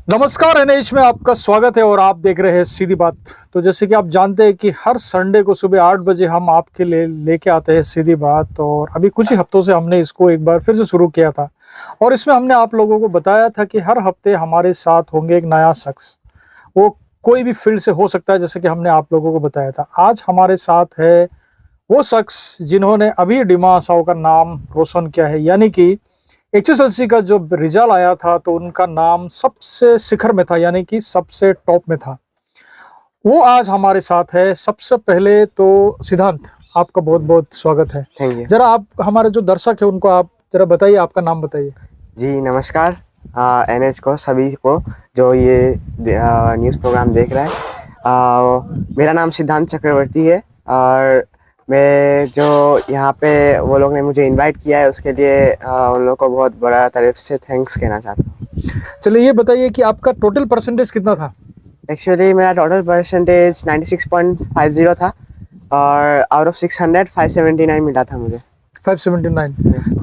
नमस्कार एनएच में आपका स्वागत है और आप देख रहे हैं सीधी बात। तो जैसे कि आप जानते हैं कि हर संडे को सुबह 8 बजे हम आपके लिए लेके आते हैं सीधी बात। और अभी कुछ ही हफ्तों से हमने इसको एक बार फिर से शुरू किया था और इसमें हमने आप लोगों को बताया था कि हर हफ्ते हमारे साथ होंगे एक नया शख्स। वो कोई भी फील्ड से हो सकता है, जैसे कि हमने आप लोगों को बताया था। आज हमारे साथ है वो शख्स जिन्होंने अभी डिमा हसाओ का नाम रोशन किया है, यानी कि एचएसएलसी का जो रिजल्ट आया था तो उनका नाम सबसे शिखर में था, यानी कि सबसे टॉप में था। वो आज हमारे साथ है। सबसे पहले तो सिद्धांत, आपका बहुत बहुत स्वागत है। Thank you. जरा आप हमारे जो दर्शक है उनको आप जरा बताइए, आपका नाम बताइए। जी नमस्कार एनएच को सभी को जो ये न्यूज़ प्रोग्राम देख रहा है। मेरा नाम सिद्धांत चक्रवर्ती है और मैं जो यहाँ पे वो लोग ने मुझे इनवाइट किया है उसके लिए उन लोगों को बहुत बड़ा तरफ से थैंक्स कहना चाहता हूँ। चलिए ये बताइए कि आपका टोटल परसेंटेज कितना था? एक्चुअली मेरा टोटल परसेंटेज 96.50 था और आउट ऑफ 600 579 मिला था मुझे। 579।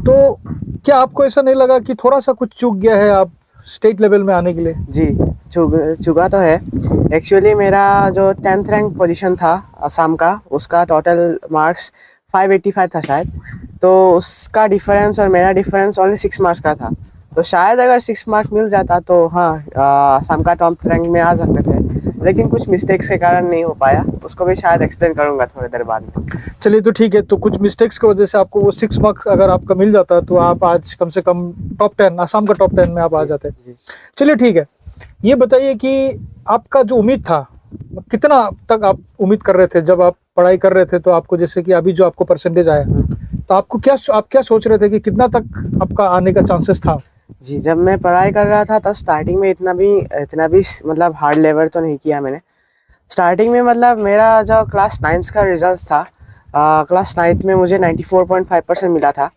तो क्या आपको ऐसा नहीं लगा कि थोड़ा सा कुछ चूक गया है आप स्टेट लेवल में आने के लिए? जी चुका तो है। एक्चुअली मेरा जो 10th रैंक पोजीशन था असम का, उसका टोटल मार्क्स 585 था शायद। तो उसका डिफरेंस और मेरा डिफरेंस ओनली 6 मार्क्स का था। तो शायद अगर 6 मार्क्स मिल जाता तो हाँ असम का टॉप रैंक में आ सकते थे, लेकिन कुछ मिस्टेक्स के कारण नहीं हो पाया। उसको भी शायद एक्सप्लेन करूँगा थोड़ी देर बाद में। चलिए तो ठीक है। तो कुछ मिस्टेक्स की वजह से आपको वो 6 मार्क्स अगर आपका मिल जाता तो आप आज कम से कम टॉप 10, असम का टॉप 10 में आप आ जाते। चलिए ठीक है। ये बताइए कि आपका जो उम्मीद था, कितना तक आप उम्मीद कर रहे थे जब आप पढ़ाई कर रहे थे? तो आपको जैसे कि अभी जो आपको परसेंटेज आया, तो आपको आप क्या सोच रहे थे कि कितना तक आपका आने का चांसेस था? जी, जब मैं पढ़ाई कर रहा था तब स्टार्टिंग में इतना भी मतलब हार्ड लेवल तो नहीं किया मैंने। स्टार्टिंग में मतलब मेरा जो क्लास 9th का रिजल्ट था, क्लास 9th में मुझे 94.5% मिला था।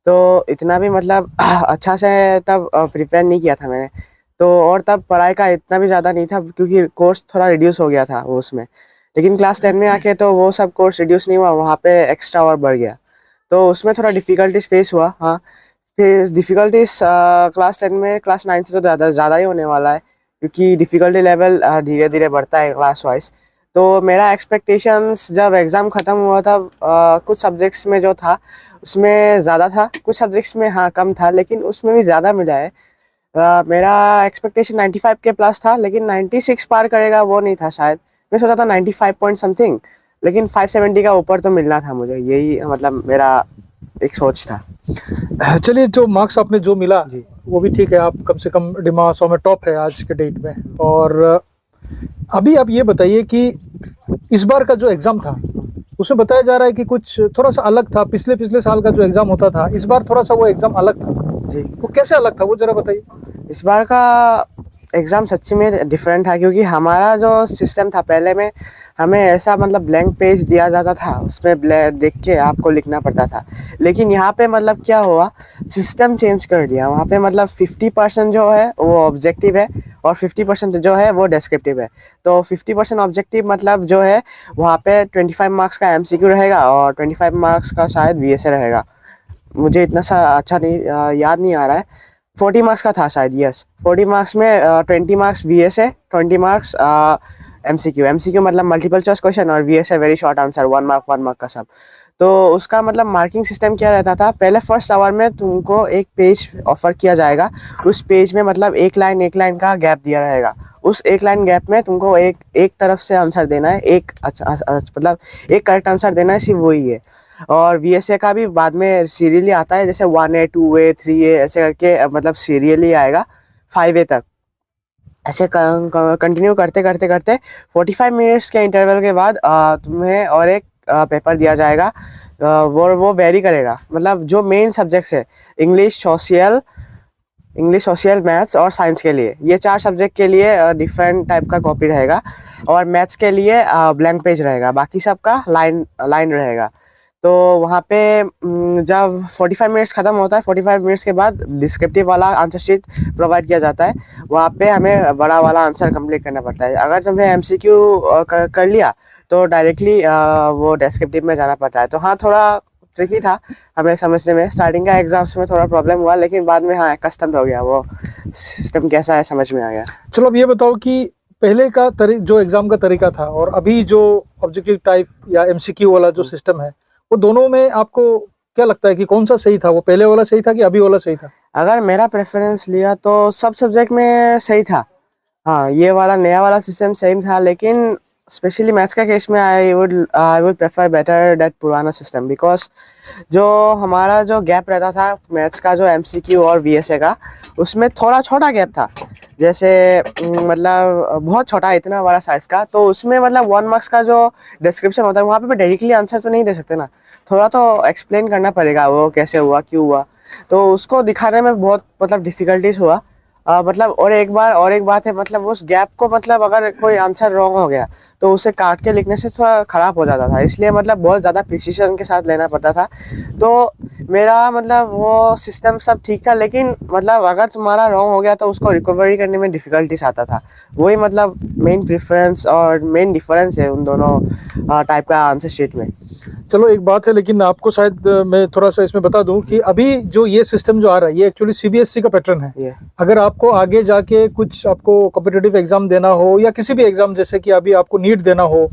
तो इतना भी मतलब अच्छा से तब प्रिपेयर नहीं किया था मैंने। तो और तब पढ़ाई का इतना भी ज़्यादा नहीं था क्योंकि कोर्स थोड़ा रिड्यूस हो गया था वो उसमें। लेकिन क्लास 10 में आके तो वो सब कोर्स रिड्यूस नहीं हुआ, वहाँ पे एक्स्ट्रा और बढ़ गया। तो उसमें थोड़ा डिफ़िकल्टीज फेस हुआ। हाँ, फिर डिफ़िकल्टीज क्लास 10 में क्लास 9 से तो ज़्यादा ही होने वाला है, क्योंकि डिफ़िकल्टी लेवल धीरे धीरे बढ़ता है क्लास वाइज। तो मेरा एक्सपेक्टेशंस जब एग्ज़ाम ख़त्म हुआ था, कुछ सब्जेक्ट्स में जो था उसमें ज़्यादा था, कुछ सब्जेक्ट्स में हाँ कम था, लेकिन उसमें भी ज़्यादा मिला है। मेरा एक्सपेक्टेशन 95 के प्लस था, लेकिन 96 पार करेगा वो नहीं था शायद। मैं सोचा था 95 पॉइंट समथिंग, लेकिन 570 का ऊपर तो मिलना था मुझे, यही मतलब मेरा एक सोच था। चलिए, जो मार्क्स आपने जो मिला जी वो भी ठीक है। आप कम से कम डिमा हसाओ में टॉप है आज के डेट में। और अभी आप ये बताइए कि इस बार का जो एग्ज़ाम था उसमें बताया जा रहा है कि कुछ थोड़ा सा अलग था। पिछले साल का जो एग्ज़ाम होता था, इस बार थोड़ा सा वो एग्ज़ाम अलग था। जी, वो कैसे अलग था वो ज़रा बताइए। इस बार का एग्ज़ाम सच्ची में डिफरेंट था, क्योंकि हमारा जो सिस्टम था पहले में हमें ऐसा मतलब ब्लैंक पेज दिया जाता था, उसमें देख के आपको लिखना पड़ता था। लेकिन यहाँ पे मतलब क्या हुआ, सिस्टम चेंज कर दिया। वहाँ पे मतलब 50% जो है वो ऑब्जेक्टिव है और 50% जो है वो डिस्क्रिप्टिव है। तो 50% ऑब्जेक्टिव मतलब जो है वहाँ पे 25 मार्क्स का एमसीक्यू रहेगा और 25 मार्क्स का शायद वीएसए रहेगा। मुझे इतना सा अच्छा नहीं याद नहीं आ रहा है। 40 मार्क्स का था शायद, यस। 40 मार्क्स में 20 मार्क्स वीएसए, 20 मार्क्स एमसीक्यू मतलब मल्टीपल चॉइस क्वेश्चन, और VSA very short answer, 1 mark का सब। तो उसका मतलब मार्किंग सिस्टम क्या रहता था, पहले फर्स्ट आवर में तुमको एक पेज ऑफर किया जाएगा। उस पेज में मतलब एक लाइन का गैप दिया रहेगा। उस एक लाइन गैप में तुमको एक तरफ से आंसर देना है, एक अच्छा मतलब एक करेक्ट आंसर देना है, सिर्फ वही है। और वीएसए का भी बाद में सीरियली आता है, जैसे 1A 2A 3A ऐसे करके मतलब सीरियली आएगा 5A तक। ऐसे कंटिन्यू करते करते करते 45 मिनट्स के इंटरवल के बाद तुम्हें और एक पेपर दिया जाएगा। वो वेरी करेगा, मतलब जो मेन सब्जेक्ट्स है इंग्लिश सोशल मैथ्स और साइंस के लिए, ये 4 सब्जेक्ट के लिए डिफरेंट टाइप का कॉपी रहेगा। और मैथ्स के लिए ब्लैंक पेज रहेगा, बाकी सबका लाइन रहेगा। तो वहाँ पे जब 45 मिनट्स ख़त्म होता है, 45 मिनट्स के बाद डिस्क्रिप्टिव वाला आंसर शीट प्रोवाइड किया जाता है। वहाँ पे हमें बड़ा वाला आंसर कंप्लीट करना पड़ता है। अगर हमने एमसीक्यू कर लिया तो डायरेक्टली वो डिस्क्रिप्टिव में जाना पड़ता है। तो हाँ, थोड़ा ट्रिकी था हमें समझने में। स्टार्टिंग का एग्जाम्स में थोड़ा प्रॉब्लम हुआ, लेकिन बाद में हाँ कस्टम हो गया, वो सिस्टम कैसा है समझ में आ गया। चलो अब ये बताओ कि पहले का जो एग्जाम का तरीका था और अभी जो ऑब्जेक्टिव टाइप या एमसीक्यू वाला जो सिस्टम है, वो दोनों में आपको क्या लगता है कि कौन सा सही था? वो पहले वाला सही था कि अभी वाला सही था? अगर मेरा प्रेफरेंस लिया तो सब सब्जेक्ट में सही था। हाँ, ये वाला नया वाला सिस्टम सेम था, लेकिन स्पेशली मैथ्स का केस में I would prefer better that पुराना सिस्टम, बिकॉज जो हमारा जो गैप रहता था मैथ्स का, जो एमसीक्यू और वीएसए का, उसमें थोड़ा छोटा गैप था। जैसे मतलब बहुत छोटा, इतना बड़ा साइज का, तो उसमें मतलब 1 मार्क्स का जो डिस्क्रिप्शन होता है वहाँ पे डायरेक्टली आंसर तो नहीं दे सकते ना, थोड़ा तो एक्सप्लेन करना पड़ेगा वो कैसे हुआ, क्यों हुआ, तो उसको दिखाने में बहुत मतलब डिफ़िकल्टीज हुआ। मतलब और एक बात है, मतलब उस गैप को, मतलब अगर कोई आंसर रॉन्ग हो गया तो उसे काट के लिखने से थोड़ा ख़राब हो जाता था, इसलिए मतलब बहुत ज़्यादा प्रिसीजन के साथ लेना पड़ता था। तो मेरा मतलब वो सिस्टम सब ठीक था, लेकिन मतलब अगर तुम्हारा रॉन्ग हो गया तो उसको रिकवरी करने में डिफ़िकल्टीज आता था। वही मतलब मेन प्रेफरेंस और मेन डिफरेंस है उन दोनों टाइप का आंसर शीट में। चलो एक बात है, लेकिन आपको शायद मैं थोड़ा सा इसमें बता दूं कि अभी जो ये सिस्टम जो आ रहा है ये एक्चुअली सीबीएसई का पैटर्न है। अगर आपको आगे जाके कुछ आपको कॉम्पिटिटिव एग्जाम देना हो या किसी भी एग्जाम, जैसे कि अभी आपको नीट देना हो,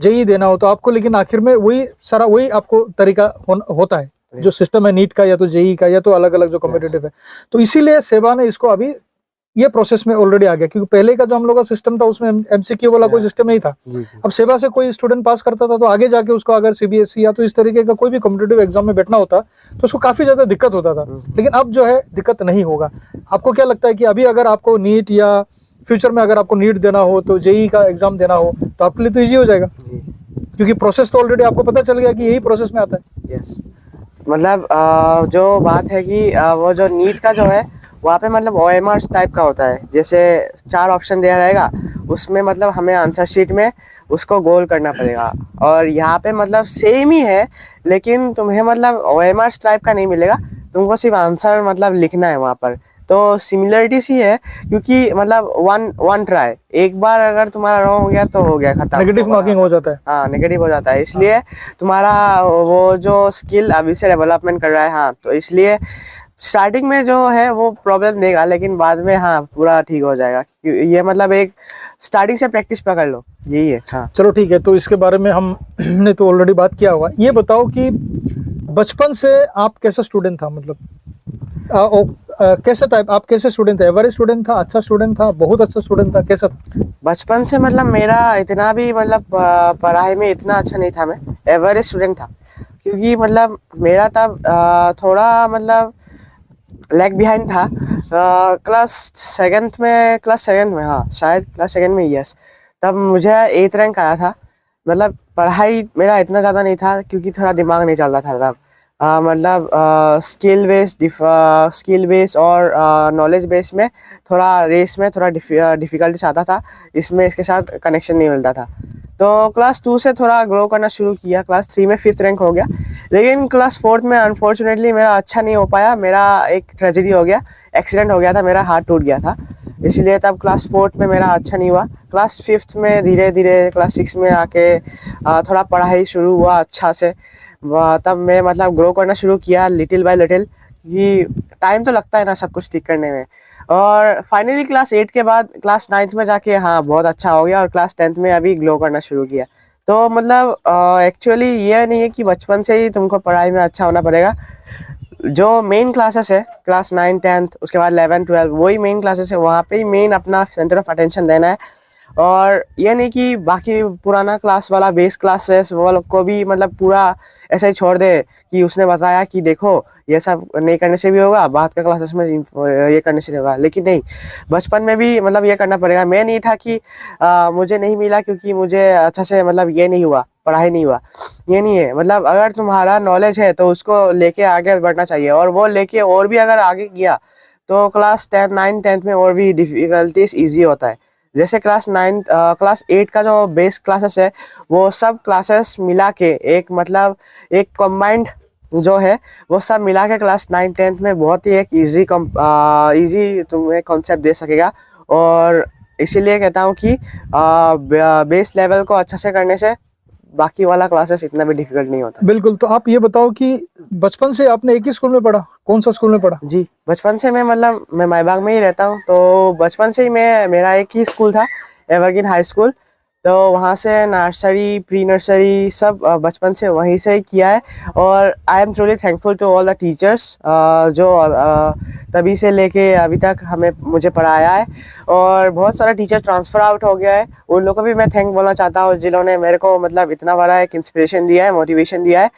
जेई देना हो, तो आपको लेकिन आखिर में वही आपको तरीका होता है, जो सिस्टम है नीट का या तो जेई का या तो अलग अलग जो कॉम्पिटिटिव है। तो इसीलिए सेवा ने इसको अभी ये प्रोसेस में ऑलरेडी आ गया, क्योंकि पहले का जो हम लोग का सिस्टम था उसमें एमसीक्यू वाला कोई सिस्टम नहीं था। अब सेवा से कोई स्टूडेंट पास करता था तो आगे जाके उसको अगर सीबीएसई या तो इस तरीके का कोई भी कॉम्पिटिटिव एग्जाम में बैठना होता तो उसको काफी ज्यादा दिक्कत होता था, लेकिन अब जो है दिक्कत नहीं होगा। आपको क्या लगता है कि अभी अगर आपको नीट या फ्यूचर में अगर आपको नीट देना हो तो जेई का एग्जाम देना हो तो आपके लिए तो ईजी हो जाएगा, क्योंकि प्रोसेस तो ऑलरेडी आपको पता चल गया कि यही प्रोसेस में आता है। यस, मतलब जो बात है कि वो जो नीट का जो है वहाँ पे मतलब OMR टाइप का होता है, जैसे 4 ऑप्शन दिया रहेगा, उसमें मतलब हमें आंसर शीट में उसको गोल करना पड़ेगा। और यहाँ पे मतलब सेम ही है, लेकिन तुम्हें मतलब OMR टाइप का नहीं मिलेगा, तुमको सिर्फ आंसर मतलब लिखना है वहाँ पर। तो सिमिलरिटीज ही है, क्योंकि मतलब वन ट्राई, एक बार अगर तुम्हारा रॉन्ग हो गया तो हो गया, खत्म, नेगेटिव मार्किंग हो जाता है। हाँ, नेगेटिव हो जाता है, इसलिए तुम्हारा वो जो स्किल अभी से डेवलपमेंट कर रहा है, हाँ, तो इसलिए स्टार्टिंग में जो है वो प्रॉब्लम देगा, लेकिन बाद में हाँ पूरा ठीक हो जाएगा। ये मतलब एक स्टार्टिंग से प्रैक्टिस पकड़ लो, यही है। हाँ चलो ठीक है, तो इसके बारे में हमने तो ऑलरेडी बात किया होगा। ये बताओ कि बचपन से आप कैसा स्टूडेंट था, मतलब कैसे टाइप, आप कैसे स्टूडेंट थे? एवरेज स्टूडेंट था, अच्छा स्टूडेंट था, बहुत अच्छा स्टूडेंट था, कैसा था? बचपन से मतलब मेरा इतना भी मतलब पढ़ाई में इतना अच्छा नहीं था, मैं एवरेज स्टूडेंट था, क्योंकि मतलब मेरा तब थोड़ा मतलब लैग बिहाइंड था। क्लास सेकंड में, हाँ शायद क्लास सेकंड में, यस, तब मुझे 8th रैंक आया था। मतलब पढ़ाई मेरा इतना ज़्यादा नहीं था, क्योंकि थोड़ा दिमाग नहीं चलता था तब। मतलब स्किल बेस और नॉलेज बेस में थोड़ा, रेस में थोड़ा डिफ़िकल्टीज आता था, इसमें इसके साथ कनेक्शन नहीं मिलता था। तो क्लास 2 से थोड़ा ग्रो करना शुरू किया, क्लास 3 में 5th रैंक हो गया, लेकिन क्लास 4th में अनफॉर्चुनेटली मेरा अच्छा नहीं हो पाया। मेरा एक ट्रेजेडी हो गया, एक्सीडेंट हो गया था, मेरा हाथ टूट गया था, इसलिए तब क्लास 4th में मेरा अच्छा नहीं हुआ। क्लास 5th में धीरे धीरे क्लास 6 में आके थोड़ा पढ़ाई शुरू हुआ अच्छा से, तब मैं मतलब ग्रो करना शुरू किया लिटिल बाय लिटिल, कि टाइम तो लगता है ना सब कुछ ठीक करने में। और फाइनली क्लास 8 के बाद क्लास 9th में जाके हाँ बहुत अच्छा हो गया, और क्लास 10th में अभी ग्लो करना शुरू किया। तो मतलब एक्चुअली ये नहीं है कि बचपन से ही तुमको पढ़ाई में अच्छा होना पड़ेगा। जो मेन क्लासेस है क्लास 9, 10, उसके बाद 11, 12, वही मेन क्लासेस है, वहाँ पे ही मेन अपना सेंटर ऑफ अटेंशन देना है। और ये नहीं कि बाकी पुराना क्लास वाला बेस क्लासेस वालों को भी मतलब पूरा ऐसा ही छोड़ दे कि उसने बताया कि देखो ये सब नहीं करने से भी होगा, बाद का क्लासेस में ये करने से होगा, लेकिन नहीं, बचपन में भी मतलब ये करना पड़ेगा। मैं नहीं था कि मुझे नहीं मिला क्योंकि मुझे अच्छा से मतलब ये नहीं हुआ, पढ़ाई नहीं हुआ, ये नहीं है। मतलब अगर तुम्हारा नॉलेज है तो उसको लेके आगे बढ़ना चाहिए, और वो लेके और भी अगर आगे गया तो क्लास 10, 9, 10 में और भी डिफ़िकल्टीज ईजी होता है। जैसे क्लास 8 का जो बेस क्लासेस है, वो सब क्लासेस मिला के एक मतलब एक कम्बाइंड जो है वो सब मिला के क्लास 9, 10 में बहुत ही एक इजी तुम्हें कॉन्सेप्ट दे सकेगा। और इसीलिए कहता हूँ कि बेस लेवल को अच्छा से करने से बाकी वाला क्लासेस इतना भी डिफिकल्ट नहीं होता। बिल्कुल। तो आप ये बताओ कि बचपन से आपने एक ही स्कूल में पढ़ा? कौन सा स्कूल में पढ़ा? जी, बचपन से मैं मतलब मैं माईबाग में ही रहता हूँ, तो बचपन से ही मेरा एक ही स्कूल था, एवरग्रीन हाई स्कूल। तो वहाँ से नर्सरी, प्री नर्सरी सब बचपन से वहीं से ही किया है। और I am truly thankful to all the teachers जो तभी से लेके अभी तक मुझे पढ़ाया है। और बहुत सारा टीचर ट्रांसफ़र आउट हो गया है, उन लोगों को भी मैं थैंक बोलना चाहता हूँ जिन्होंने मेरे को मतलब इतना बड़ा एक इंस्पिरेशन दिया है, मोटिवेशन दिया है।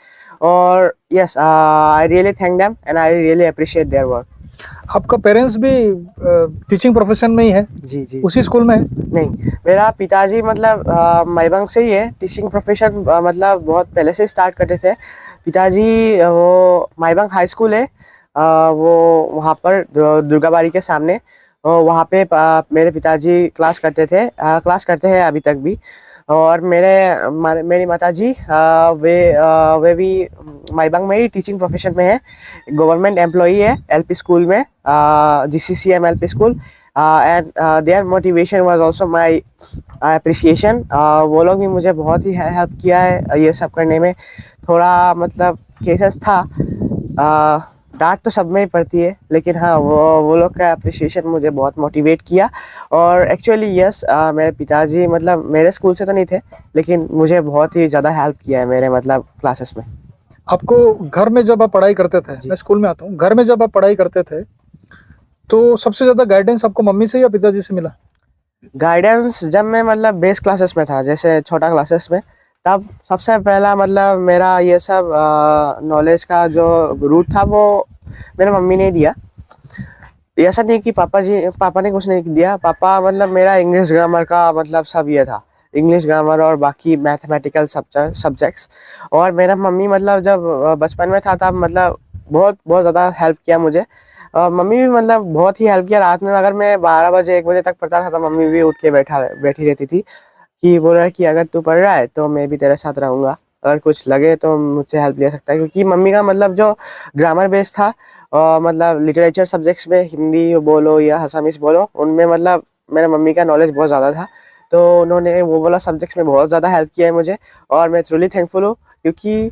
और yes, I really thank them and I really appreciate their work. आपका पेरेंट्स भी टीचिंग प्रोफेशन में ही है? जी जी। उसी स्कूल में है? नहीं, मेरा पिताजी मतलब माईबाग से ही है। टीचिंग प्रोफेशन मतलब बहुत पहले से स्टार्ट करते थे पिताजी। वो माईबाग हाई स्कूल है, वो वहाँ पर दुर्गाबाड़ी के सामने, वहाँ पे मेरे पिताजी क्लास करते हैं अभी तक भी। और मेरी माताजी वे भी माईबाग में ही टीचिंग प्रोफेशन में है, गवर्नमेंट एम्प्लॉई है एलपी स्कूल में, GCCM LP school. And their motivation was also my appreciation. वो लोग भी मुझे बहुत ही हेल्प किया है ये सब करने में। थोड़ा मतलब केसेस था, डांट तो सब में ही पड़ती है, लेकिन हाँ वो लोग का अप्रिसिएशन मुझे बहुत मोटिवेट किया। और एक्चुअली यस, मेरे पिताजी मतलब मेरे स्कूल से तो नहीं थे, लेकिन मुझे बहुत ही ज़्यादा हेल्प किया है मेरे मतलब क्लासेस में। आपको घर में जब आप पढ़ाई करते थे, मैं स्कूल में आता हूँ, घर में जब आप पढ़ाई करते थे तो सबसे ज़्यादा गाइडेंस आपको मम्मी से या पिताजी से मिला? गाइडेंस जब मैं मतलब बेस क्लासेस में था, जैसे छोटा क्लासेस में, तब सबसे पहला मतलब मेरा ये सब नॉलेज का जो रूट था वो मेरे मम्मी ने दिया। ऐसा नहीं कि पापा ने कुछ नहीं दिया। पापा मतलब मेरा इंग्लिश ग्रामर का मतलब सब ये था, इंग्लिश ग्रामर और बाकी मैथमेटिकल सब्जेक्ट्स। और मेरा मम्मी मतलब जब बचपन में था तब मतलब बहुत बहुत ज़्यादा हेल्प किया मुझे। मम्मी भी मतलब बहुत ही हेल्प किया। रात में अगर मैं 12 बजे 1 बजे तक पढ़ता था तो मम्मी भी उठ के बैठी रहती थी, कि बोल रहा है कि अगर तू पढ़ रहा है तो मैं भी तेरे साथ रहूँगा, अगर कुछ लगे तो मुझसे हेल्प ले सकता है। क्योंकि मम्मी का मतलब जो ग्रामर बेस था, मतलब लिटरेचर सब्जेक्ट्स में हिंदी बोलो या असमीज़ बोलो, उनमें मतलब मेरे मम्मी का नॉलेज बहुत ज़्यादा था। तो उन्होंने वो वाला सब्जेक्ट्स में बहुत ज़्यादा हेल्प किया है मुझे, और मैं ट्रूली थैंकफुल हूँ। क्योंकि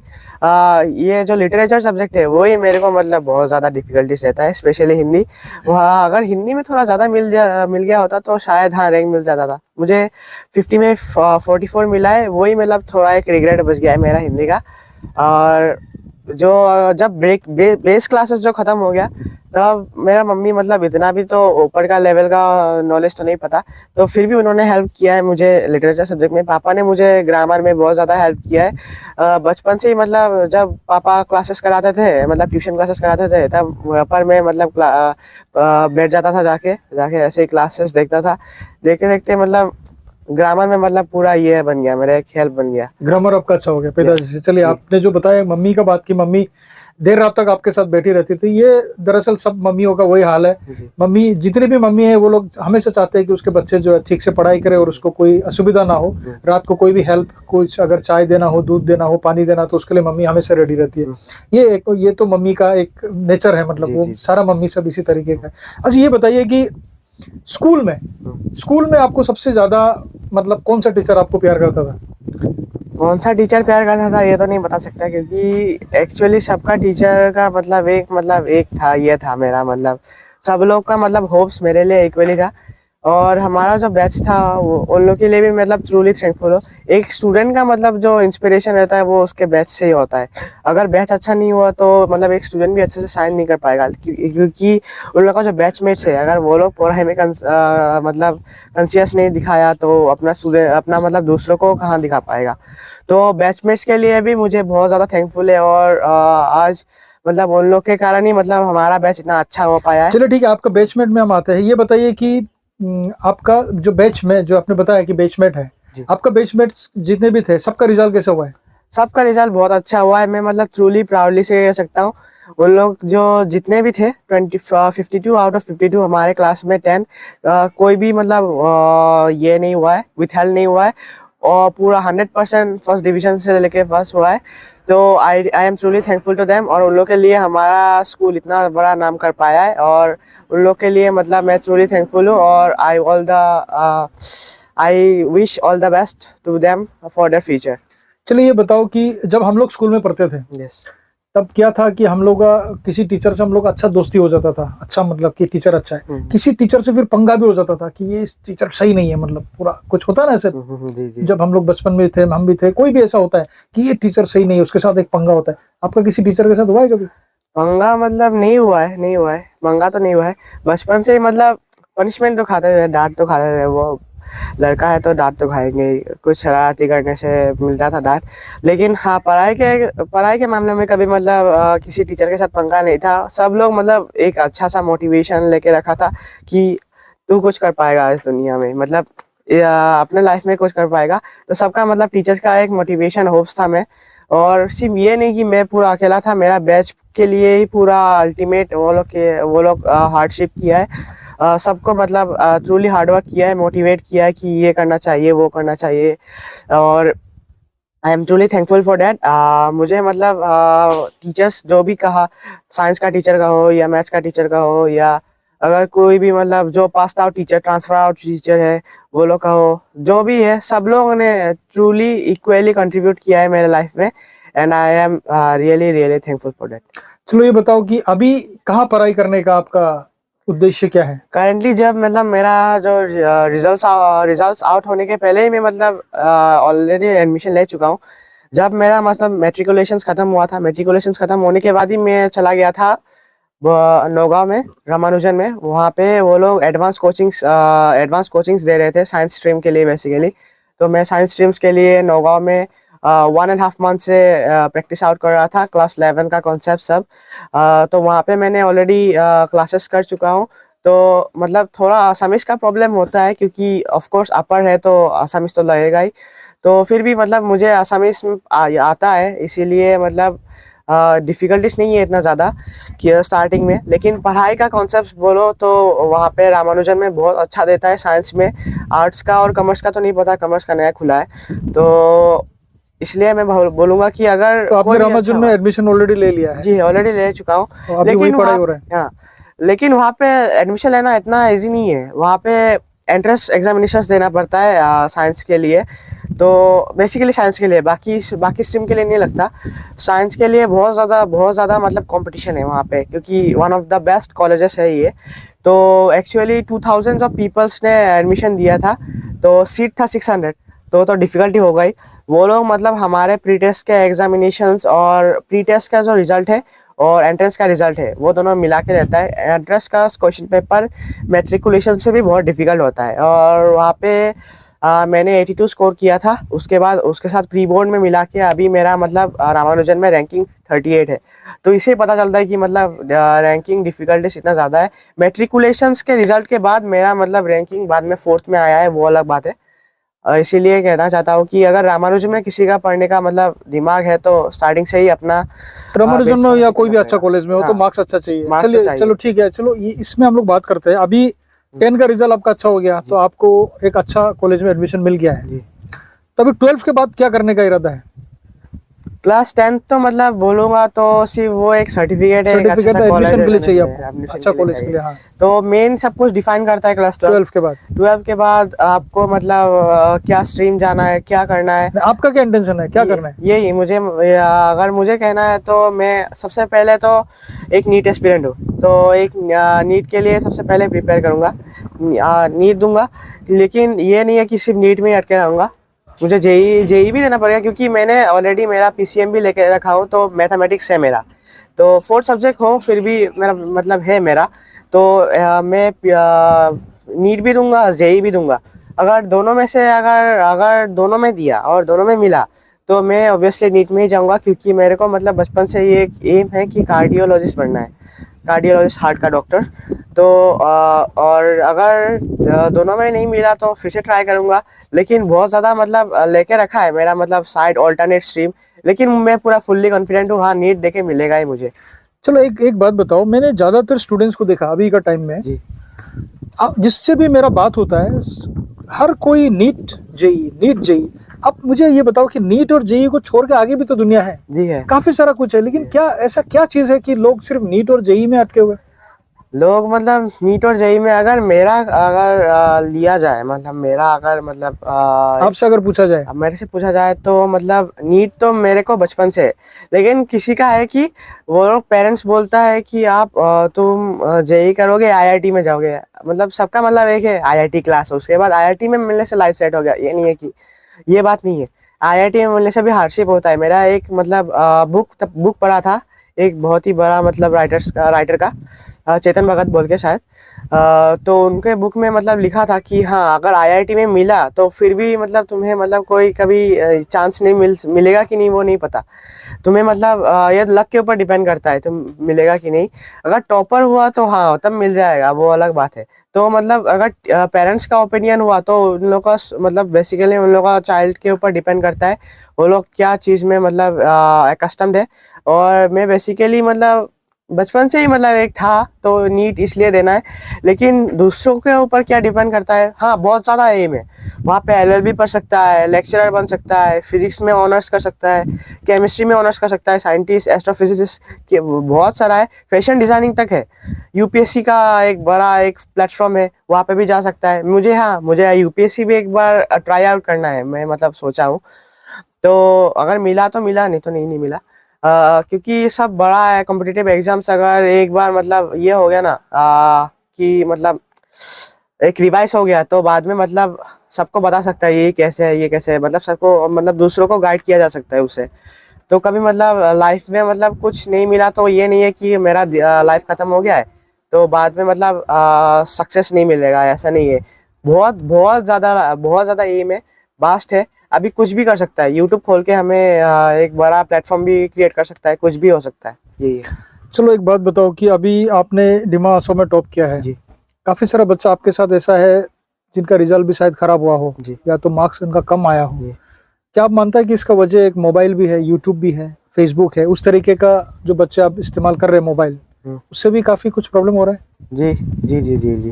ये जो लिटरेचर सब्जेक्ट है वही मेरे को मतलब बहुत ज़्यादा डिफ़िकल्टीज रहता है, स्पेशली हिंदी। वहाँ अगर हिंदी में थोड़ा ज़्यादा मिल गया होता तो शायद हाँ रैंक मिल जाता था। मुझे 50 में 44 मिला है, वही मतलब थोड़ा एक रिग्रेट बच गया है मेरा हिंदी का। और जो जब बेस क्लासेस जो ख़त्म हो गया तब मेरा मम्मी मतलब इतना भी तो ऊपर का लेवल का नॉलेज तो नहीं पता, तो फिर भी उन्होंने हेल्प किया है मुझे लिटरेचर सब्जेक्ट में। पापा ने मुझे ग्रामर में बहुत ज़्यादा हेल्प किया है बचपन से ही। मतलब जब पापा क्लासेस कराते थे, मतलब ट्यूशन क्लासेस कराते थे, तब वहाँ पर मैं मतलब बैठ जाता था, जाके ऐसे ही क्लासेस देखता था। देखते देखते मतलब ग्रामर में मतलब पूरा ये बन गया, मेरा एक हेल्प बन गया। ग्रामर आपका अच्छा हो गया पिताजी से। चलिए, आपने जो बताया मम्मी का बात की, मम्मी देर रात तक आपके साथ बैठी रहती थी, ये दरअसल सब मम्मियों का वही हाल है। मम्मी, जितनी भी मम्मी है वो लोग हमेशा चाहते हैं कि उसके बच्चे जो है ठीक से पढ़ाई करे और उसको कोई असुविधा ना हो। रात को कोई भी हेल्प, कुछ अगर चाय देना हो, दूध देना हो, पानी देना, तो उसके लिए मम्मी हमेशा रेडी रहती है। ये तो मम्मी का एक नेचर है, मतलब वो सारा मम्मी सब इसी तरीके का है। अच्छा, ये बताइए कि स्कूल में आपको सबसे ज्यादा मतलब कौन सा टीचर आपको प्यार करता था? कौन सा टीचर प्यार करता था ये तो नहीं बता सकता, क्योंकि एक्चुअली सबका टीचर का मतलब एक था, ये था मेरा मतलब सब लोग का मतलब होप्स मेरे लिए इक्वली था। और हमारा जो बैच था वो उन लोग के लिए भी मतलब ट्रूली थैंकफुल हो। एक स्टूडेंट का मतलब जो इंस्पिरेशन रहता है वो उसके बैच से ही होता है। अगर बैच अच्छा नहीं हुआ तो मतलब एक स्टूडेंट भी अच्छे से साइन नहीं कर पाएगा, क्योंकि उन लोग का जो बैचमेट्स है, अगर वो लोग पढ़ाई में मतलब कंसियस नहीं दिखाया तो अपना मतलब दूसरों को कहाँ दिखा पाएगा। तो बैचमेट्स के लिए भी मुझे बहुत ज़्यादा थैंकफुल है। और आज मतलब उन लोग के कारण ही मतलब हमारा बैच इतना अच्छा हो पाया है। चलो ठीक है, आपका बैचमेट में हम आते हैं। ये बताइए कि आपका जो बैच में, जो आपने बताया कि बैचमेट है, आपका बैचमेट जितने भी थे सबका रिजल्ट कैसा हुआ है? सबका रिजल्ट बहुत अच्छा हुआ है। मैं मतलब ट्रूली प्राउडली से कह सकता हूँ, उन लोग जो जितने भी थे 52 आउट ऑफ 52 हमारे क्लास में 10 कोई भी मतलब ये नहीं हुआ है, विथहेल्ड नहीं हुआ है, और पूरा 100% फर्स्ट डिवीजन से लेके फर्स्ट हुआ है। तो I am truly thankful to them. और उन लोग के लिए हमारा स्कूल इतना बड़ा नाम कर पाया है, और उन लोग के लिए मतलब मैं ट्रूली थैंकफुल हूँ। और I wish all the best to them for their future. चलिए ये बताओ कि जब हम लोग स्कूल में पढ़ते थे यस। तब क्या था कि हम लोग का किसी टीचर से हम लोग का अच्छा दोस्ती हो जाता था, अच्छा मतलब कि टीचर अच्छा है, किसी टीचर से फिर पंगा भी हो जाता था कि ये इस टीचर सही नहीं है, मतलब पूरा कुछ होता है ना ऐसे। जी जी। जब हम लोग बचपन में थे, हम भी थे, कोई भी ऐसा होता है कि ये टीचर सही नहीं है, उसके साथ एक पंगा होता है। आपका किसी टीचर के साथ हुआ है कभी? पंगा मतलब नहीं हुआ है, नहीं हुआ है, पंगा तो नहीं हुआ है। बचपन से मतलब पनिशमेंट तो खाते थे, डांट तो खाते थे। वो लड़का है तो डांट तो खाएंगे ही, कुछ शरारती करने से मिलता था डांट। लेकिन हाँ, पढ़ाई के मामले में कभी मतलब किसी टीचर के साथ पंगा नहीं था। सब लोग मतलब एक अच्छा सा मोटिवेशन लेके रखा था कि तू कुछ कर पाएगा इस दुनिया में, मतलब अपने लाइफ में कुछ कर पाएगा। तो सबका मतलब टीचर्स का एक मोटिवेशन होप्स था मैं। और सिर्फ ये नहीं कि मैं पूरा अकेला था, मेरा बैच के लिए ही पूरा अल्टीमेट वो लोग हार्डशिप किया है। सबको मतलब ट्रूली हार्डवर्क किया है, मोटिवेट किया है कि ये करना चाहिए, वो करना चाहिए। और I am truly thankful for that. मुझे मतलब टीचर्स जो भी कहा, साइंस का टीचर का हो या मैथ्स का टीचर का हो, या अगर कोई भी मतलब जो pass out teacher, transfer out teacher है, वो लोग का हो, जो भी है, सब लोगों ने ट्रूली इक्वली कंट्रीब्यूट किया है मेरे लाइफ में। And I am really really thankful for that. चलो ये बताओ कि अभी कहाँ पढ़ाई करने का आपका उद्देश्य क्या है? करंटली जब मतलब मेरा जो रिजल्ट्स आउट होने के पहले ही मैं मतलब ऑलरेडी एडमिशन ले चुका हूँ। जब मेरा मतलब मेट्रिकुलेशंस खत्म हुआ था, मेट्रिकुलेशंस खत्म होने के बाद ही मैं चला गया था नौगांव में, रामानुजन में। वहाँ पे वो लोग एडवांस कोचिंग्स दे रहे थे साइंस स्ट्रीम के लिए बेसिकली। तो मैं साइंस स्ट्रीम्स के लिए नौगांव में 1.5 मंथ से प्रैक्टिस आउट कर रहा था, क्लास 11 का कॉन्सेप्ट सब। तो वहाँ पे मैंने ऑलरेडी क्लासेस कर चुका हूँ। तो मतलब थोड़ा आसामीज का प्रॉब्लम होता है, क्योंकि ऑफ कोर्स अपर है तो आसामीज तो लगेगा ही। तो फिर भी मतलब मुझे आसामीज आता है, इसीलिए मतलब डिफ़िकल्टीज नहीं है इतना ज़्यादा कि स्टार्टिंग में। लेकिन पढ़ाई का कॉन्सेप्ट बोलो तो वहाँ पे रामानुजन में बहुत अच्छा देता है साइंस में। आर्ट्स का और कॉमर्स का तो नहीं पता, कॉमर्स का नया खुला है। तो इसलिए मैं बोलूँगा कि अगर तो आपने कोई भी रामानुजन में एडमिशन ऑलरेडी ले लिया है? जी ऑलरेडी ले चुका हूँ। तो अभी वही पढ़ाई हो रहा है? हाँ, लेकिन वहाँ पे एडमिशन लेना इतना ईजी नहीं है। वहाँ पे एंट्रेंस एग्जामिनेशंस देना पड़ता है साइंस के लिए। तो बेसिकली साइंस के लिए, बाकी स्ट्रीम के लिए नहीं लगता। साइंस के लिए बहुत ज़्यादा मतलब कंपटीशन है वहाँ पे, क्योंकि one of the best colleges है ये। तो एक्चुअली 2000 ऑफ पीपल्स ने एडमिशन दिया था, तो सीट था 600। तो डिफ़िकल्टी हो गई। वो लोग मतलब हमारे प्री टेस्ट के एग्जामिनेशंस और प्री टेस्ट का जो रिज़ल्ट है और एंट्रेंस का रिज़ल्ट है, वो दोनों मिला के रहता है। एंट्रेंस का क्वेश्चन पेपर मैट्रिकुलेशन से भी बहुत डिफ़िकल्ट होता है। और वहाँ पे मैंने 82 स्कोर किया था। उसके बाद उसके साथ प्री बोर्ड में मिला के अभी मेरा मतलब रामानुजन में रैंकिंग 38 है। तो इससे पता चलता है कि मतलब रैंकिंग डिफ़िकल्टीज इतना ज़्यादा है। मैट्रिकुलेशंस के रिज़ल्ट के बाद मेरा मतलब रैंकिंग बाद में 4th में आया है, वो अलग बात है। इसीलिए कहना चाहता हूँ कि अगर रामानुजन में किसी का पढ़ने का मतलब दिमाग है, तो स्टार्टिंग से ही अपना रामानुजन में या कोई भी अच्छा कॉलेज में हो तो हाँ, मार्क्स अच्छा चाहिए। मार्क्स तो चलिए चाहिए। चलो ठीक है, चलो ये इसमें हम लोग बात करते हैं। अभी 10 का रिजल्ट आपका अच्छा हो गया, तो आपको एक अच्छा कॉलेज में एडमिशन मिल गया है। जी। तो अभी 12th के बाद क्या करने का इरादा है? क्लास 10 तो मतलब बोलूँगा तो सिर्फ वो एक सर्टिफिकेट है, एक अच्छा सा कॉलेज एडमिशन के लिए चाहिए आपको, एडमिशन अच्छा के लिए कॉलेज के लिए। चाहिए। हाँ, तो मेन सब कुछ डिफाइन करता है क्लास 12 के बाद 12 के बाद आपको मतलब क्या स्ट्रीम जाना है, क्या करना है। आपका क्या इंटेंशन है, क्या करना है? यही मुझे, अगर मुझे कहना है तो मैं सबसे पहले तो एक नीट एस्पिरेंट हूँ। तो एक नीट के लिए सबसे पहले प्रिपेयर करूँगा, नीट दूंगा। लेकिन ये नहीं है कि सिर्फ नीट में ही अटके रहूँगा, मुझे जेई भी देना पड़ेगा, क्योंकि मैंने ऑलरेडी मेरा पीसीएम भी लेके रखा हूँ। तो मैथमेटिक्स है मेरा, तो 4th सब्जेक्ट हो फिर भी मेरा मतलब है मेरा। तो मैं नीट भी दूंगा, जेई भी दूंगा। अगर दोनों में से अगर दोनों में दिया और दोनों में मिला, तो मैं ऑब्वियसली नीट में ही जाऊंगा, क्योंकि मेरे को मतलब बचपन से ये एक एम है कि कार्डियोलॉजिस्ट बनना है, कार्डियोलॉजिस्ट, हार्ट का डॉक्टर। तो और अगर दोनों में नहीं मिला तो फिर से ट्राई करूंगा। लेकिन बहुत ज़्यादा मतलब लेके रखा है मेरा मतलब साइड ऑल्टरनेट स्ट्रीम। लेकिन मैं पूरा फुल्ली कॉन्फिडेंट हूँ, हाँ नीट देके मिलेगा ही मुझे। चलो एक बात बताओ, मैंने ज्यादातर स्टूडेंट्स को देखा अभी का टाइम में, जी जिससे भी मेरा बात होता है, हर कोई नीट जेई। अब मुझे ये बताओ कि नीट और जेई को छोड़ के आगे भी तो दुनिया है, जी है, काफी सारा कुछ है, लेकिन क्या ऐसा क्या चीज है कि लोग सिर्फ नीट और जेई में अटके हुए? लोग मतलब नीट और जेई में अगर लिया जाए, मतलब मेरा अगर मतलब आपसे अगर पूछा जाए? अब मेरे से पूछा जाए तो मतलब नीट तो मेरे को बचपन से है, लेकिन किसी का है कि वो लोग पेरेंट्स बोलता है कि आप तुम जेई करोगे आईआईटी में जाओगे, मतलब सबका मतलब एक है आईआईटी क्लास, उसके बाद आईआईटी में मिलने से लाइफ सेट हो गया, ये नहीं है कि, ये बात नहीं है। आईआईटी में मिलने से भी हार्डशिप होता है। मेरा एक मतलब बुक पढ़ा था, एक बहुत ही बड़ा मतलब राइटर का चेतन भगत बोल के शायद, तो उनके बुक में मतलब लिखा था कि हाँ अगर आईआईटी में मिला तो फिर भी मतलब तुम्हें मतलब कोई कभी चांस नहीं मिलेगा कि नहीं वो नहीं पता तुम्हें, मतलब ये लक के ऊपर डिपेंड करता है तुम मिलेगा कि नहीं। अगर टॉपर हुआ तो हाँ तब मिल जाएगा, वो अलग बात है। तो मतलब अगर पेरेंट्स का ओपिनियन हुआ तो उन लोग का मतलब बेसिकली उन लोग का चाइल्ड के ऊपर डिपेंड करता है वो लोग क्या चीज़ में मतलब अकस्टम्ड है। और मैं बेसिकली मतलब बचपन से ही मतलब एक था तो नीट इसलिए देना है, लेकिन दूसरों के ऊपर क्या डिपेंड करता है। हाँ बहुत ज़्यादा एम है, वहाँ पे एलएलबी पढ़ सकता है, लेक्चरर बन सकता है, फिजिक्स में ऑनर्स कर सकता है, केमिस्ट्री में ऑनर्स कर सकता है, साइंटिस्ट एस्ट्रोफिजिसिस्ट के बहुत सारा है, फैशन डिज़ाइनिंग तक है। यूपीएससी का एक बड़ा एक प्लेटफॉर्म है, वहाँ पे भी जा सकता है। मुझे यूपीएससी भी एक बार ट्राई आउट करना है, मैं मतलब सोचा हूँ। तो अगर मिला तो मिला, नहीं तो नहीं मिला। क्योंकि ये सब बड़ा है कॉम्पिटिटिव एग्जाम्स, अगर एक बार मतलब ये हो गया ना कि मतलब एक रिवाइज हो गया तो बाद में मतलब सबको बता सकता है ये कैसे है ये कैसे है, मतलब सबको मतलब दूसरों को गाइड किया जा सकता है उससे। तो कभी मतलब लाइफ में मतलब कुछ नहीं मिला तो ये नहीं है कि मेरा लाइफ खत्म हो गया है, तो बाद में मतलब सक्सेस नहीं मिलेगा, ऐसा नहीं है। बहुत ज़्यादा एम है, वास्ट है, अभी कुछ भी कर सकता है। यूट्यूब खोल के हमें एक बड़ा प्लेटफॉर्म भी क्रिएट कर सकता है, कुछ भी हो सकता है, यही है। चलो एक बात बताओ कि अभी आपने डिमा असो में टॉप किया है, जी काफी सारा बच्चा आपके साथ ऐसा है जिनका रिजल्ट भी शायद खराब हुआ हो जी या तो मार्क्स उनका कम आया हो। जी। क्या आप मानता है कि इसका वजह एक मोबाइल भी है, यूट्यूब भी है, फेसबुक है, उस तरीके का जो बच्चे आप इस्तेमाल कर रहे हैं मोबाइल, हम्म। उससे भी काफी कुछ प्रॉब्लम हो रहा है? जी जी जी जी जी।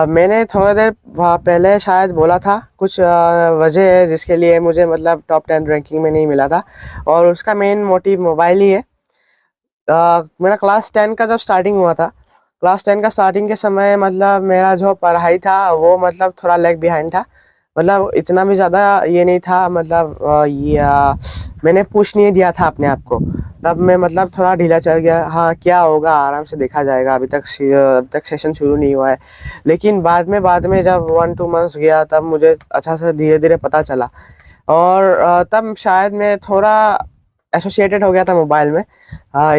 मैंने थोड़ा देर पहले शायद बोला था कुछ वजह है जिसके लिए मुझे मतलब टॉप 10 रैंकिंग में नहीं मिला था, और उसका मेन मोटिव मोबाइल ही है। मेरा क्लास 10 का जब स्टार्टिंग हुआ था, क्लास 10 का स्टार्टिंग के समय मतलब मेरा जो पढ़ाई था वो मतलब थोड़ा लैग बिहाइंड था, मतलब इतना भी ज़्यादा ये नहीं था, मतलब मैंने पुश नहीं दिया था अपने आप को, तब मैं मतलब थोड़ा ढीला चल गया। हाँ क्या होगा आराम से देखा जाएगा, अभी तक सेशन शुरू नहीं हुआ है। लेकिन बाद में जब 1-2 मंथ्स गया तब मुझे अच्छा से धीरे धीरे पता चला, और तब शायद मैं थोड़ा एसोसिएटेड हो गया था मोबाइल में।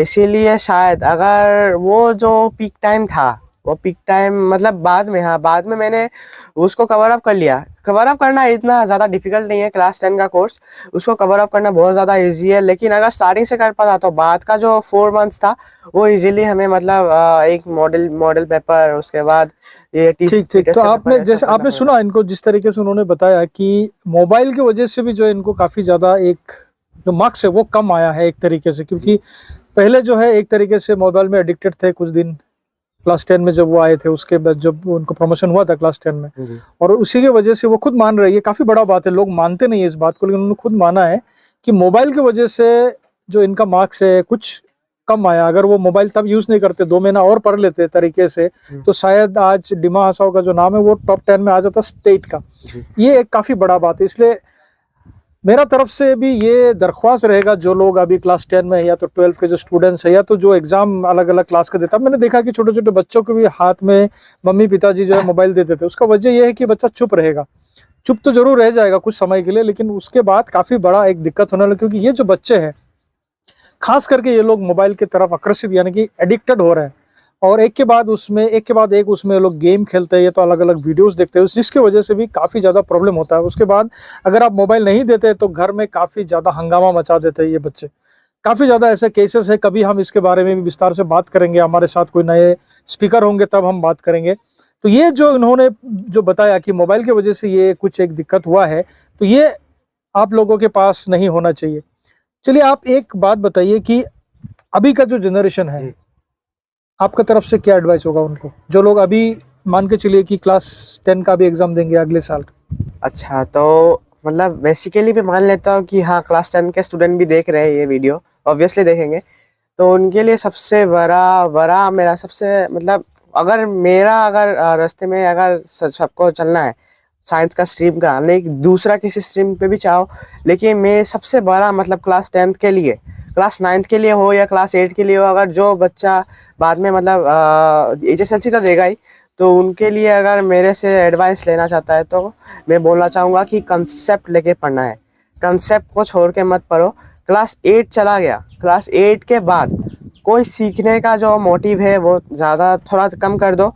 इसीलिए शायद अगर वो जो पीक टाइम था, वो पीक टाइम मतलब बाद में मैंने उसको कवर अप कर लिया। कवर अप करना इतना ज़्यादा डिफिकल्ट नहीं है, क्लास 10 का कोर्स, उसको कवर अप करना बहुत ज़्यादा इजी है। लेकिन अगर स्टार्टिंग से कर पाता तो बाद का जो 4 मंथ्स था वो इजीली हमें मतलब एक मॉडल पेपर, उसके बाद ये ठीक ठीक, टेस्ट तो का पेपर, आपने ये सब जैसे करना आपने पड़ता। सुना इनको जिस तरीके से उन्होंने बताया कि मोबाइल की वजह से भी जो इनको काफी ज्यादा एक जो मार्क्स है वो कम आया है एक तरीके से, जी क्योंकि पहले जो है एक तरीके से मोबाइल में एडिक्टेड थे कुछ दिन, क्लास 10 में जब वो आए थे, उसके बाद जब उनको प्रमोशन हुआ था क्लास 10 में, जी और उसी की वजह से वो खुद मान रही है, काफी बड़ा बात है, लोग मानते नहीं है इस बात को, लेकिन उन्होंने खुद माना है कि मोबाइल की वजह से जो इनका मार्क्स है कुछ कम आया। अगर वो मोबाइल तब यूज नहीं करते, 2 महीना और पढ़ लेते तरीके से, तो शायद आज डिमा हसाओ का जो नाम है वो टॉप 10 में आ जाता स्टेट का। जी ये एक काफी बड़ा बात है। इसलिए मेरा तरफ से भी ये दरख्वास्त रहेगा, जो लोग अभी क्लास 10 में है या तो 12 के जो स्टूडेंट्स है या तो जो एग्जाम अलग अलग क्लास का देता, मैंने देखा कि छोटे छोटे बच्चों के भी हाथ में मम्मी पिताजी जो है मोबाइल देते थे। उसका वजह यह है कि बच्चा चुप रहेगा, चुप तो जरूर रह जाएगा कुछ समय के लिए, लेकिन उसके बाद काफी बड़ा एक दिक्कत होने लगी, क्योंकि ये जो बच्चे हैं खास करके ये लोग मोबाइल की तरफ आकर्षित यानी कि एडिक्टेड हो रहे हैं, और एक के बाद एक उसमें लोग गेम खेलते हैं, ये तो अलग अलग वीडियोस देखते हैं, जिसकी वजह से भी काफ़ी ज़्यादा प्रॉब्लम होता है। उसके बाद अगर आप मोबाइल नहीं देते तो घर में काफ़ी ज़्यादा हंगामा मचा देते हैं ये बच्चे। काफ़ी ज़्यादा ऐसे केसेस है, कभी हम इसके बारे में भी विस्तार से बात करेंगे, हमारे साथ कोई नए स्पीकर होंगे तब हम बात करेंगे। तो ये जो इन्होंने जो बताया कि मोबाइल की वजह से ये कुछ एक दिक्कत हुआ है, तो ये आप लोगों के पास नहीं होना चाहिए। चलिए आप एक बात बताइए कि अभी का जो जनरेशन है, जी। आपका तरफ से क्या एडवाइस होगा उनको, जो लोग अभी मान के चलिए कि क्लास 10 का भी एग्जाम देंगे अगले साल? अच्छा तो मतलब बेसिकली मैं मान लेता हूँ कि हाँ क्लास 10 के स्टूडेंट भी देख रहे हैं ये वीडियो, ऑब्वियसली देखेंगे, तो उनके लिए सबसे बड़ा मेरा सबसे मतलब अगर मेरा रास्ते में अगर सबको चलना है साइंस का स्ट्रीम का, लेकिन दूसरा किसी स्ट्रीम पे भी चाहो, लेकिन मैं सबसे बड़ा मतलब क्लास 10th के लिए, क्लास 9th के लिए हो या क्लास 8 के लिए हो, अगर जो बच्चा बाद में मतलब HSLC तो देगा ही, तो उनके लिए अगर मेरे से एडवाइस लेना चाहता है तो मैं बोलना चाहूँगा कि कंसेप्ट लेके पढ़ना है, कंसेप्ट को छोड़ के मत पढ़ो। क्लास 8 चला गया, क्लास 8 के बाद कोई सीखने का जो मोटिव है वो ज़्यादा थोड़ा कम कर दो,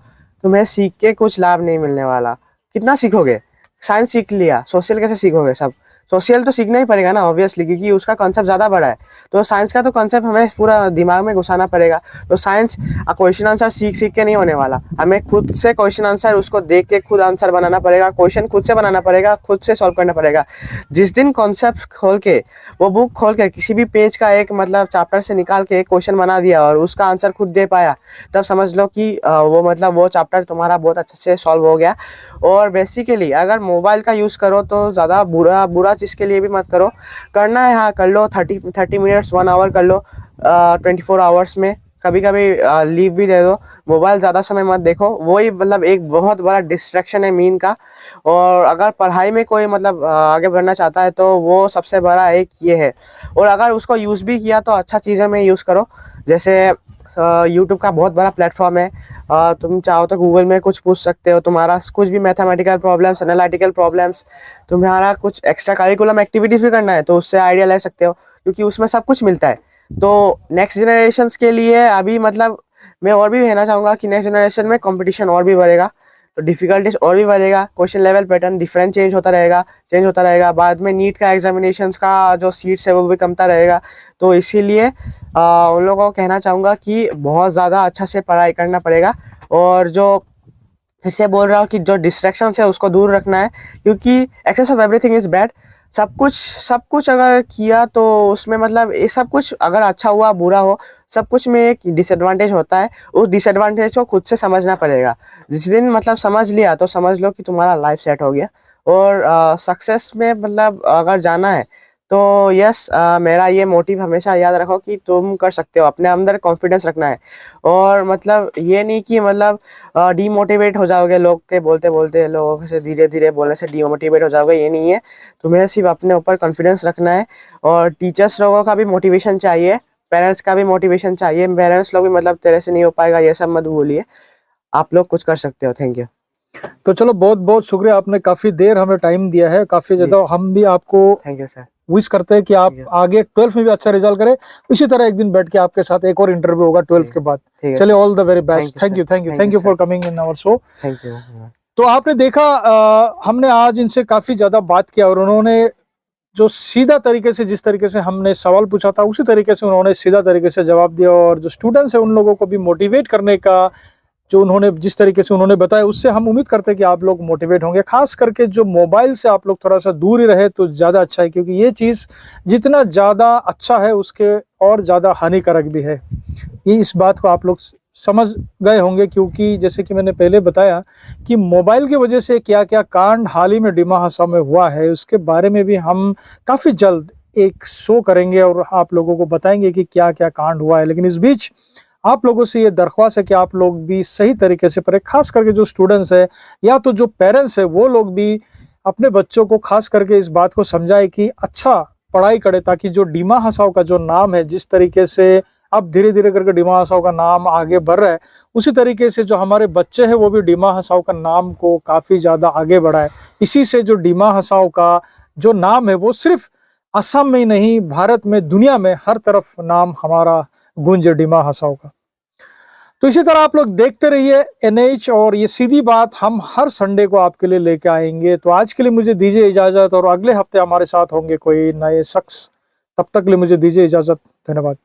तुम्हें सीख के कुछ लाभ नहीं मिलने वाला। कितना सीखोगे? साइंस सीख लिया, सोशल कैसे सीखोगे? सब सोशल तो सीखना ही पड़ेगा ना ऑब्वियसली, क्योंकि उसका कॉन्सेप्ट ज़्यादा बड़ा है। तो साइंस का तो कॉन्सेप्ट हमें पूरा दिमाग में घुसाना पड़ेगा। तो साइंस क्वेश्चन आंसर सीख के नहीं होने वाला, हमें खुद से क्वेश्चन आंसर उसको देख के खुद आंसर बनाना पड़ेगा, क्वेश्चन खुद से बनाना पड़ेगा, खुद से सॉल्व करना पड़ेगा। जिस दिन कॉन्सेप्ट खोल के, वो बुक खोल के किसी भी पेज का एक मतलब चैप्टर से निकाल के एक क्वेश्चन बना दिया और उसका आंसर खुद दे पाया, तब समझ लो कि वो मतलब वो चैप्टर तुम्हारा बहुत अच्छे से सॉल्व हो गया। और बेसिकली अगर मोबाइल का यूज़ करो तो ज़्यादा बुरा चीज़ के लिए भी मत करो। करना है हाँ कर लो, 30 मिनट्स 1 आवर कर लो 24 आवर्स में, कभी कभी लीव भी दे दो। मोबाइल ज़्यादा समय मत देखो, वही मतलब एक बहुत बड़ा डिस्ट्रैक्शन है मीन का। और अगर पढ़ाई में कोई मतलब आगे बढ़ना चाहता है तो वो सबसे बड़ा एक ये है। और अगर उसको यूज़ भी किया तो अच्छा चीज़ों में यूज़ करो, जैसे यूट्यूब का बहुत बड़ा प्लेटफॉर्म है। तुम चाहो तो गूगल में कुछ पूछ सकते हो, तुम्हारा कुछ भी मैथमेटिकल प्रॉब्लम्स, एनालिटिकल प्रॉब्लम्स, तुम्हारा कुछ एक्स्ट्रा करिकुलम एक्टिविटीज़ भी करना है तो उससे आइडिया ले सकते हो, क्योंकि उसमें सब कुछ मिलता है। तो नेक्स्ट जनरेशन्स के लिए अभी मतलब मैं और भी कहना चाहूँगा कि नेक्स्ट जनरेशन में कंपटीशन और भी बढ़ेगा, तो डिफ़िकल्टीज और भी बढ़ेगा, question level pattern different change होता रहेगा। बाद में नीट का एग्जामिनेशंस का जो सीट्स है वो भी कमता रहेगा। तो इसीलिए उन लोगों को कहना चाहूँगा कि बहुत ज़्यादा अच्छा से पढ़ाई करना पड़ेगा। और जो फिर से बोल रहा हूँ कि जो डिस्ट्रैक्शंस है उसको दूर रखना है, क्योंकि excess of everything is bad. सब कुछ अगर किया तो उसमें मतलब ये सब कुछ अगर अच्छा हुआ बुरा हो, सब कुछ में एक डिसएडवांटेज होता है। उस डिसएडवांटेज को खुद से समझना पड़ेगा। जिस दिन मतलब समझ लिया तो समझ लो कि तुम्हारा लाइफ सेट हो गया। और सक्सेस में मतलब अगर जाना है तो यस, मेरा ये मोटिव हमेशा याद रखो कि तुम कर सकते हो, अपने अंदर कॉन्फिडेंस रखना है। और मतलब ये नहीं कि मतलब डीमोटिवेट हो जाओगे, लोग के बोलते बोलते, लोगों से धीरे धीरे बोलने से डीमोटिवेट हो जाओगे, ये नहीं है। तुम्हें सिर्फ अपने ऊपर कॉन्फिडेंस रखना है। और टीचर्स लोगों का भी मोटिवेशन चाहिए, पेरेंट्स का भी मोटिवेशन चाहिए। पेरेंट्स लोग भी मतलब तेरे से नहीं हो पाएगा ये सब मत बोलिए, आप लोग कुछ कर सकते हो। Thank you. तो चलो बहुत बहुत शुक्रिया, आपने काफी देर हमें टाइम दिया है, काफी ज्यादा। हम भी आपको थैंक यू सर। विश करते हैं कि आप आगे 12th में भी अच्छा रिजल्ट करें। इसी तरह एक दिन बैठ के आपके साथ एक और इंटरव्यू होगा 12th के बाद। चलिए, all the very best. Thank you for coming in our show. Thank you. तो आपने देखा, हमने आज इनसे काफी ज्यादा बात किया और उन्होंने जो सीधा तरीके से, जिस तरीके से हमने सवाल पूछा था उसी तरीके से उन्होंने सीधा तरीके से जवाब दिया। और जो स्टूडेंट्स है उन लोगों को भी मोटिवेट करने का जो उन्होंने जिस तरीके से उन्होंने बताया, उससे हम उम्मीद करते हैं कि आप लोग मोटिवेट होंगे। खास करके जो मोबाइल से आप लोग थोड़ा सा दूर ही रहे तो ज़्यादा अच्छा है, क्योंकि ये चीज़ जितना ज़्यादा अच्छा है उसके और ज़्यादा हानिकारक भी है। ये इस बात को आप लोग समझ गए होंगे, क्योंकि जैसे कि मैंने पहले बताया कि मोबाइल की वजह से क्या क्या कांड हाल ही में डिमा हसाओ में हुआ है, उसके बारे में भी हम काफ़ी जल्द एक शो करेंगे और आप लोगों को बताएंगे कि क्या क्या कांड हुआ है। लेकिन इस बीच आप लोगों से ये दरख्वास्त है कि आप लोग भी सही तरीके से पढ़ें। खास करके जो स्टूडेंट्स है या तो जो पेरेंट्स है वो लोग भी अपने बच्चों को खास करके इस बात को समझाए कि अच्छा पढ़ाई करे, ताकि जो डिमा हसाओ का जो नाम है, जिस तरीके से अब धीरे धीरे करके डिमा हसाओ का नाम आगे बढ़ रहा है, उसी तरीके से जो हमारे बच्चे हैं वो भी डिमा हसाओ का नाम को काफ़ी ज़्यादा आगे बढ़ाए। इसी से जो डिमा हसाओ का जो नाम है वो सिर्फ असम में ही नहीं, भारत में, दुनिया में हर तरफ नाम हमारा गूंजे डिमा हसाओ का। तो इसी तरह आप लोग देखते रहिए NH और ये सीधी बात हम हर संडे को आपके लिए लेके आएंगे। तो आज के लिए मुझे दीजिए इजाजत और अगले हफ्ते हमारे साथ होंगे कोई नए शख्स। तब तक के लिए मुझे दीजिए इजाजत। धन्यवाद।